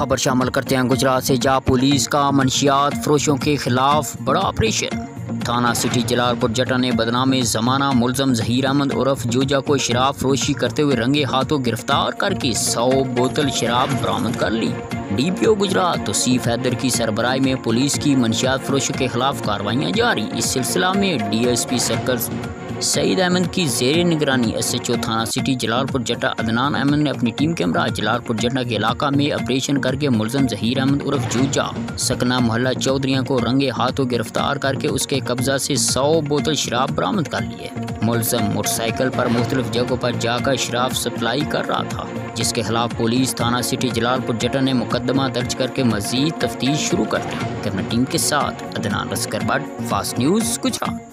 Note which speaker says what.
Speaker 1: खबर शामिल करते हैं गुजरात से, जहां पुलिस का मंशियात फरोशों के खिलाफ बड़ा ऑपरेशन। थाना सिटी जलालपुर जटा ने बदनाम ज़माना मुलजम जहीर अहमद उर्फ जोजा को शराब फरोशी करते हुए रंगे हाथों गिरफ्तार करके 100 बोतल शराब बरामद कर ली। DPO गुजरात तौसीफ हैदर की सरबराही में पुलिस की मंशियात फरोशों के खिलाफ कार्रवाइयाँ जारी। इस सिलसिला में DSP सर्कल सईद अहमद की ज़ेर निगरानी SHO थाना सिटी जलालपुर जटा अदनान अहमद ने अपनी टीम के हमरा जलालपुर जटा के इलाका में ऑपरेशन करके मुलजम जहीर अहमद उर्फ जूजा सकना मोहल्ला चौधरिया को रंगे हाथों गिरफ्तार करके उसके कब्जा से 100 बोतल शराब बरामद कर ली है। मुलजम मोटरसाइकिल पर मुख्तलिफ जगहों पर जाकर शराब सप्लाई कर रहा था, जिसके खिलाफ पुलिस थाना सिटी जलालपुर जटा ने मुकदमा दर्ज करके मजीद तफ्तीश शुरू कर दी। कैमरा टीम के साथ अदनान असगर भट्ट, फास्ट न्यूज़ गुजरात।